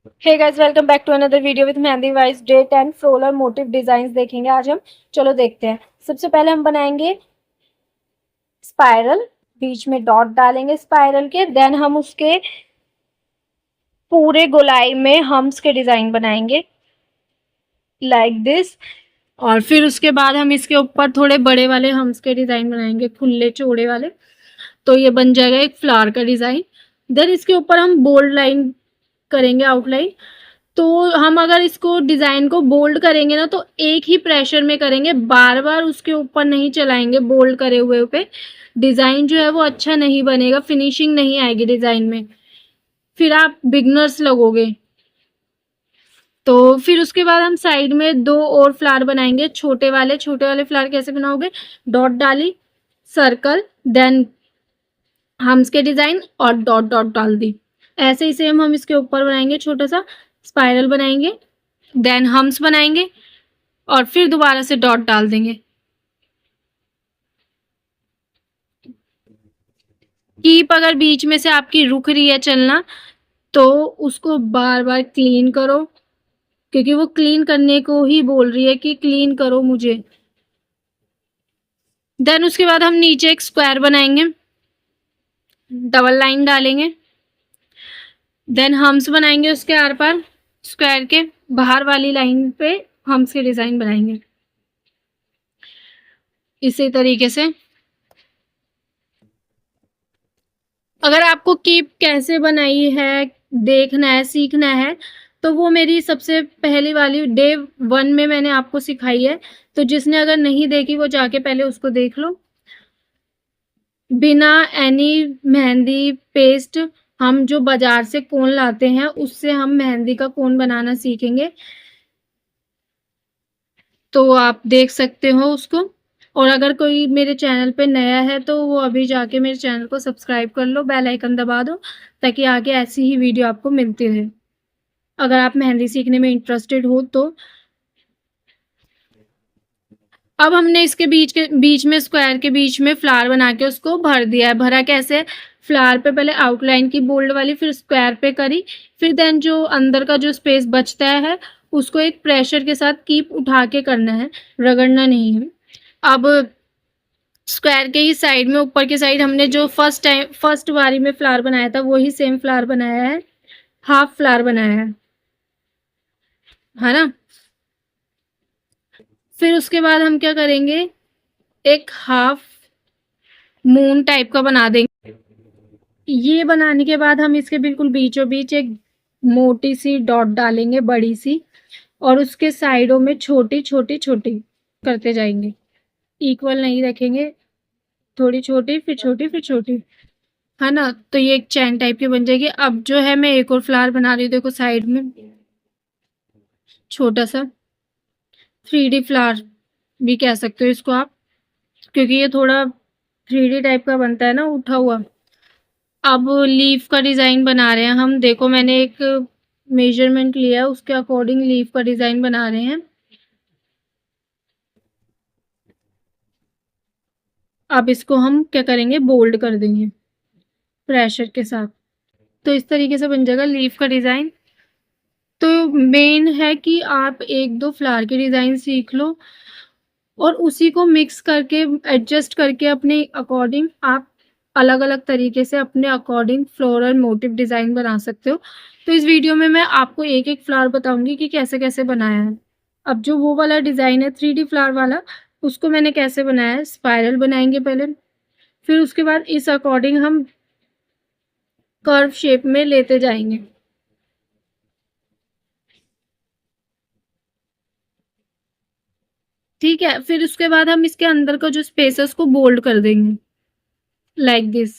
Hey guys, welcome back to another video with mehndi wise day 10 floral motif design देखेंगे आज हम। चलो देखते हैं। सबसे पहले हम बनाएंगे स्पाइरल, बीच में डॉट डालेंगे स्पाइरल के। देन हम उसके पूरे गोलाई में हम्स के डिजाइन बनाएंगे लाइक दिस। और फिर उसके बाद हम इसके ऊपर थोड़े बड़े वाले हम्स के डिजाइन बनाएंगे, खुले चौड़े वाले। तो ये बन जाएगा एक फ्लावर का डिजाइन। देन इसके ऊपर हम बोल्ड लाइन करेंगे, आउटलाइन। तो हम अगर इसको डिजाइन को बोल्ड करेंगे ना तो एक ही प्रेशर में करेंगे, बार बार उसके ऊपर नहीं चलाएंगे। बोल्ड करे हुए पे डिजाइन जो है वो अच्छा नहीं बनेगा, फिनिशिंग नहीं आएगी डिजाइन में, फिर आप बिगनर्स लगोगे। तो फिर उसके बाद हम साइड में दो और फ्लावर बनाएंगे, छोटे वाले। छोटे वाले फ्लावर कैसे बनाओगे? डॉट डाली, सर्कल, देन हम्स के डिजाइन और डॉट डॉट डाल दी। ऐसे ही सेम हम इसके ऊपर बनाएंगे, छोटा सा स्पाइरल बनाएंगे, देन हम्स बनाएंगे और फिर दोबारा से डॉट डाल देंगे। कीप अगर बीच में से आपकी रुक रही है चलना तो उसको बार बार क्लीन करो, क्योंकि वो क्लीन करने को ही बोल रही है कि क्लीन करो मुझे। देन उसके बाद हम नीचे एक स्क्वायर बनाएंगे, डबल लाइन डालेंगे, देन हम्स बनाएंगे उसके आर पार। स्क्वायर के बाहर वाली लाइन पे हम्स के डिजाइन बनाएंगे इसी तरीके से। अगर आपको कीप कैसे बनाई है देखना है, सीखना है, तो वो मेरी सबसे पहली वाली डे 1 में मैंने आपको सिखाई है। तो जिसने अगर नहीं देखी वो जाके पहले उसको देख लो। बिना एनी मेहंदी पेस्ट, हम जो बाजार से कोन लाते हैं उससे हम मेहंदी का कोन बनाना सीखेंगे। तो आप देख सकते हो उसको। और अगर कोई मेरे चैनल पे नया है तो वो अभी जाके मेरे चैनल को सब्सक्राइब कर लो, बेल आइकन दबा दो, ताकि आगे ऐसी ही वीडियो आपको मिलती रहे अगर आप मेहंदी सीखने में इंटरेस्टेड हो तो। अब हमने इसके बीच में स्क्वायर के बीच में फ्लावर बना के उसको भर दिया है। भरा कैसे? फ्लावर पे पहले आउटलाइन की बोल्ड वाली, फिर स्क्वायर पे करी, फिर देन जो अंदर का जो स्पेस बचता है उसको एक प्रेशर के साथ कीप उठा के करना है, रगड़ना नहीं है। अब स्क्वायर के ही साइड में, ऊपर की साइड, हमने जो फर्स्ट बारी में फ्लावर बनाया था वही सेम फ्लावर बनाया है, हाफ फ्लावर बनाया है ना। फिर उसके बाद हम क्या करेंगे, एक हाफ मून टाइप का बना देंगे। ये बनाने के बाद हम इसके बिल्कुल बीचों बीच एक मोटी सी डॉट डालेंगे, बड़ी सी, और उसके साइडों में छोटी छोटी छोटी करते जाएंगे। इक्वल नहीं रखेंगे, थोड़ी छोटी फिर छोटी फिर छोटी, है ना। तो ये एक चैन टाइप की बन जाएगी। अब जो है मैं एक और फ्लावर बना रही हूँ, देखो साइड में छोटा सा 3D फ्लावर भी कह सकते हो इसको आप, क्योंकि ये थोड़ा 3D टाइप का बनता है ना, उठा हुआ। अब लीफ का डिजाइन बना रहे हैं हम। देखो मैंने एक मेजरमेंट लिया है, उसके अकॉर्डिंग लीफ का डिजाइन बना रहे हैं। अब इसको हम क्या करेंगे, बोल्ड कर देंगे प्रेशर के साथ। तो इस तरीके से बन जाएगा लीफ का डिजाइन। तो मेन है कि आप एक दो फ्लावर के डिजाइन सीख लो और उसी को मिक्स करके, एडजस्ट करके अपने अकॉर्डिंग आप अलग अलग तरीके से अपने अकॉर्डिंग फ्लोरल मोटिव डिजाइन बना सकते हो। तो इस वीडियो में मैं आपको एक एक फ्लावर बताऊंगी कि कैसे कैसे बनाया है। अब जो वो वाला डिजाइन है 3D फ्लावर वाला, उसको मैंने कैसे बनाया है। स्पाइरल बनाएंगे पहले, फिर उसके बाद इस अकॉर्डिंग हम कर्व शेप में लेते जाएंगे। ठीक है, फिर उसके बाद हम इसके अंदर का जो स्पेस है उसको बोल्ड कर देंगे लाइक दिस।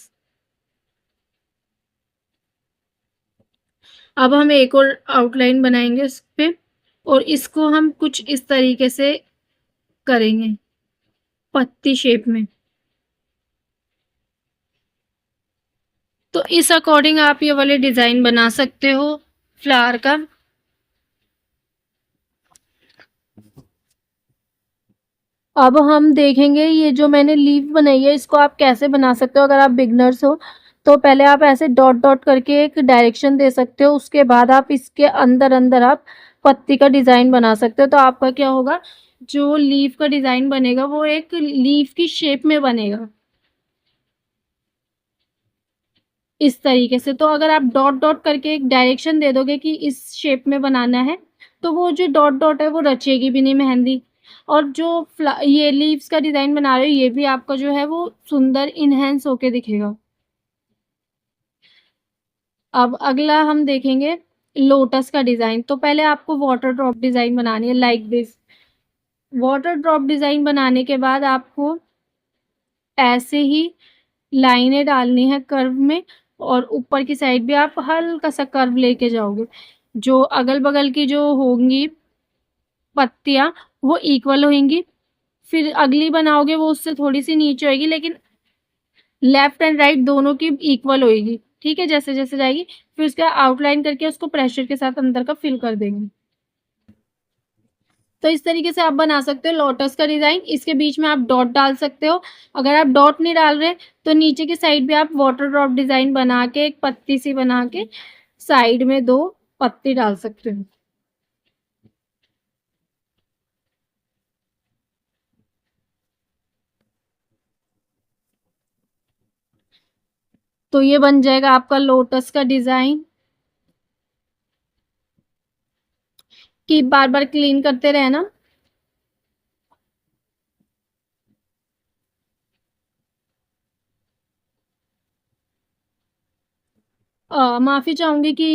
अब हम एक और आउटलाइन बनाएंगे इस पे, और इसको हम कुछ इस तरीके से करेंगे, पत्ती शेप में। तो इस अकॉर्डिंग आप ये वाले डिजाइन बना सकते हो फ्लावर का। अब हम देखेंगे ये जो मैंने लीफ बनाई है इसको आप कैसे बना सकते हो अगर आप बिगनर्स हो। तो पहले आप ऐसे डॉट डॉट करके एक डायरेक्शन दे सकते हो, उसके बाद आप इसके अंदर अंदर आप पत्ती का डिज़ाइन बना सकते हो। तो आपका क्या होगा, जो लीफ का डिज़ाइन बनेगा वो एक लीफ की शेप में बनेगा, इस तरीके से। तो अगर आप डॉट डॉट करके एक डायरेक्शन दे दोगे कि इस शेप में बनाना है, तो वो जो डॉट डॉट है वो रचेगी भी नहीं मेहंदी। और जो ये लीव्स का डिज़ाइन बना रहे हो, ये भी आपका जो है वो सुंदर इन्हेंस होके दिखेगा। अब अगला हम देखेंगे लोटस का डिज़ाइन। तो पहले आपको वाटर ड्रॉप डिज़ाइन बनानी है like this. Water drop design बनाने के बाद आपको ऐसे ही लाइनें डालनी है कर्व में, और ऊपर की साइड भी आप हल्का सा कर्व लेके जाओगे। जो अगल-बगल की जो होंगी पत्तियाँ वो इक्वल होंगी। फिर अगली बनाओगे वो उससे थोड़ी-सी नीचे होएगी, लेकिन लेफ्ट एंड राइट दोनों की इक्वल होएगी। ठीक है? जैसे-जैसे जाएगी, फिर उसका आउटलाइन करके उसको प्रेशर के साथ अंदर का फिल कर देंगे। तो इस तरीके से आप बना सकते हो लोटस का डिज़ाइन। इसके बीच में आप डॉट डाल सकते हो। अगर आप डॉट नहीं डाल रहे, तो नीचे की साइड भी आप वाटर ड्रॉप डिज़ाइन बना के एक पत्ती सी बना के साइड में 2 पत्ती डाल सकते हो। तो ये बन जाएगा आपका लोटस का डिज़ाइन, कि बार-बार क्लीन करते रहना। माफ़ी चाहूँगी कि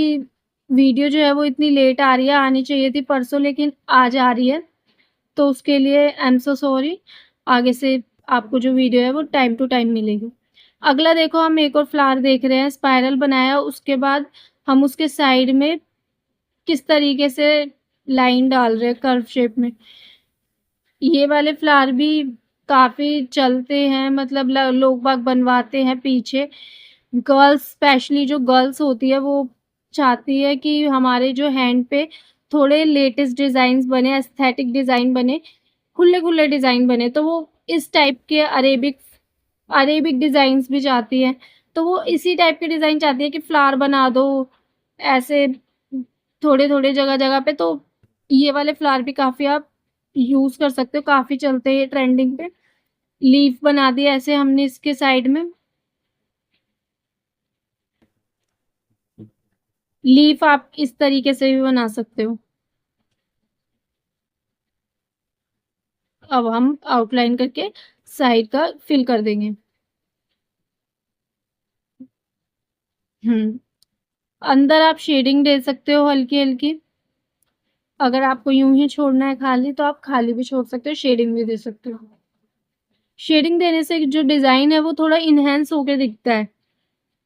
वीडियो जो है वो इतनी लेट आ रही है, आनी चाहिए थी परसों लेकिन आज आ रही है। तो उसके लिए आई एम सो सॉरी। आगे से आपको जो वीडियो है वो टाइम टू टाइम मिलेगी। अगला देखो, हम एक और फ्लावर देख रहे हैं, स्पाइरल बनाया, उसके बाद हम उसके साइड में किस तरीके से लाइन डाल रहे हैं कर्व शेप में। ये वाले फ्लावर भी काफ़ी चलते हैं, मतलब ल लोग बाग बनवाते हैं पीछे। गर्ल्स, स्पेशली जो गर्ल्स होती है वो चाहती है कि हमारे जो हैंड पे थोड़े लेटेस्ट डिज़ाइन्स बने, एस्थेटिक डिज़ाइन बने, खुले-खुले डिज़ाइन बने। तो वो इस टाइप के अरेबिक अरेबिक डिज़ाइन्स भी चाहती हैं। तो वो इसी टाइप के डिज़ाइन चाहती है कि फ्लावर बना दो, ऐसे थोड़े-थोड़े जगह-जगह पे। तो ये वाले फ्लावर भी काफ़ी आप यूज़ कर सकते हो, काफ़ी चलते हैं ये ट्रेंडिंग पे। लीफ बना दिया ऐसे हमने इसके साइड में। लीफ आप इस तरीके से भी बना सकते हो। अब हम आउटलाइन करके साइड का फिल कर देंगे। हुँ। अंदर आप शेडिंग दे सकते हो हल्की-हल्की। अगर आपको यूँ ही छोड़ना है खाली, तो आप खाली भी छोड़ सकते हो, शेडिंग भी दे सकते हो। शेडिंग देने से जो डिज़ाइन है वो थोड़ा एनहांस होके दिखता है,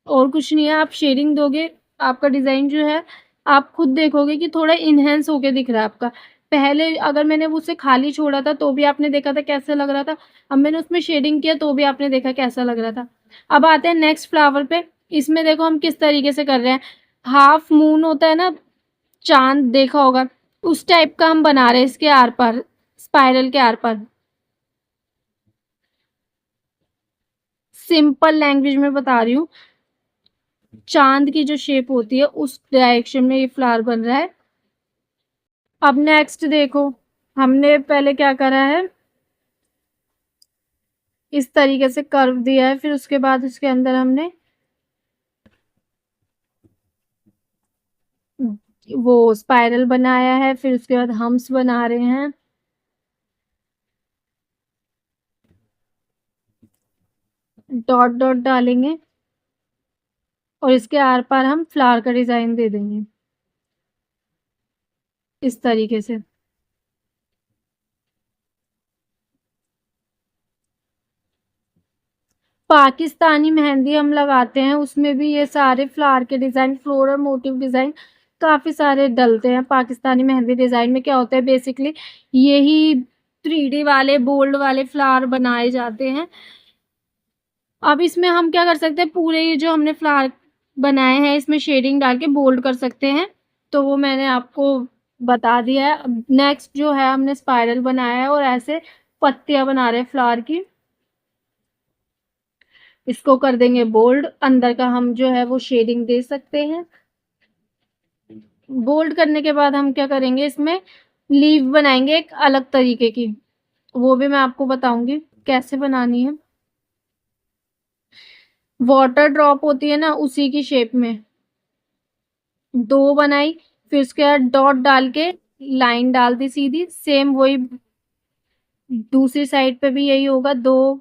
और कुछ नहीं है। आप शेडिंग दोगे, आपका डिज़ाइन जो है आप खुद देखोगे कि थोड़ा एनहांस होके दिख रहा है आपका। पहले अगर मैंने उसे खाली छोड़ा था तो भी आपने देखा था कैसा लग रहा था, अब मैंने उसमें शेडिंग किया तो भी आपने देखा कैसा लग रहा था। अब आते हैं नेक्स्ट फ्लावर पे। इसमें देखो हम किस तरीके से कर रहे हैं। हाफ मून होता है ना, चाँद देखा होगा, उस टाइप का हम बना रहे हैं इसके आर-पार, स्पाइरल के आर-पार। सिंपल लैंग्वेज में बता रही हूँ। चाँद की जो शेप होती है उस डायरेक्शन में ये फ्लावर बन रहा है। अब नेक्स्ट देखो, हमने पहले क्या करा है, इस तरीके से कर्व दिया है, फिर उसके बाद उसके अंदर हमने वो स्पाइरल बनाया है, फिर उसके बाद हम्स बना रहे हैं। डॉट डॉट डालेंगे और इसके आर पार हम फ्लावर का डिजाइन दे देंगे इस तरीके से। पाकिस्तानी मेहंदी हम लगाते हैं, उसमें भी ये सारे फ्लावर के डिज़ाइन, फ्लोरल मोटिव डिज़ाइन काफ़ी सारे डलते हैं। पाकिस्तानी मेहंदी डिज़ाइन में क्या होता है, बेसिकली यही 3D वाले बोल्ड वाले फ्लावर बनाए जाते हैं। अब इसमें हम क्या कर सकते हैं, पूरे ये जो हमने फ्लावर बनाए हैं इसमें शेडिंग डाल के बोल्ड कर सकते हैं, तो वो मैंने आपको बता दिया है। अब नेक्स्ट जो है, हमने स्पाइरल बनाया है और ऐसे पत्तियाँ बना रहे हैं फ्लावर की। इसको कर देंगे बोल्ड। अंदर का हम जो है वो शेडिंग दे सकते हैं। बोल्ड करने के बाद हम क्या करेंगे, इसमें लीव बनाएंगे एक अलग तरीके की, वो भी मैं आपको बताऊंगी कैसे बनानी है। वाटर ड्रॉप होती है ना, उसी की शेप में दो बनाई, फिर उसके बाद डॉट डाल के लाइन डाल दी सीधी। सेम वही दूसरी साइड पे भी यही होगा, दो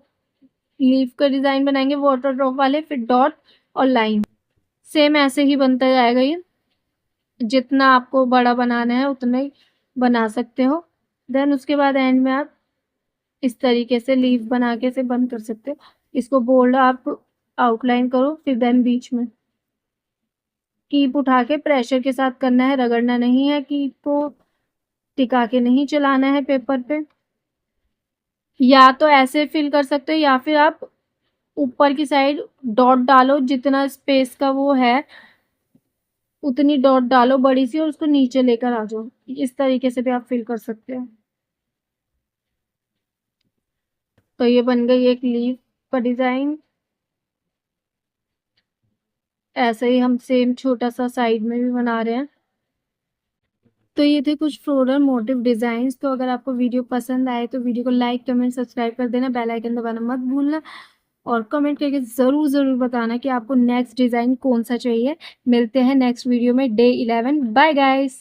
लीफ का डिजाइन बनाएंगे वाटर ड्रॉप वाले, फिर डॉट और लाइन। सेम ऐसे ही बनता जाएगा ये। जितना आपको बड़ा बनाना है उतना ही बना सकते हो। देन उसके बाद एंड में आप इस तरीके से लीफ बना के इसे बंद कर सकते हो। इसको बोल्ड आप आउटलाइन करो, फिर देन बीच में कीप उठा के प्रेशर के साथ करना है, रगड़ना नहीं है, कीप को टिका के नहीं चलाना है पेपर पे। या तो ऐसे फिल कर सकते हो, या फिर आप ऊपर की साइड डॉट डालो, जितना स्पेस का वो है उतनी डॉट डालो बड़ी सी, और उसको नीचे लेकर आ जाओ। इस तरीके से भी आप फिल कर सकते हो। तो ये बन गई एक लीफ का डिजाइन। ऐसे ही हम सेम छोटा सा साइड में भी बना रहे हैं। तो ये थे कुछ फ्लोरल मोटिव डिजाइन्स। तो अगर आपको वीडियो पसंद आए तो वीडियो को लाइक कमेंट सब्सक्राइब कर देना, बेल आइकन दबाना मत भूलना, और कमेंट करके ज़रूर ज़रूर बताना कि आपको नेक्स्ट डिज़ाइन कौन सा चाहिए। मिलते हैं नेक्स्ट वीडियो में डे 11। Bye guys.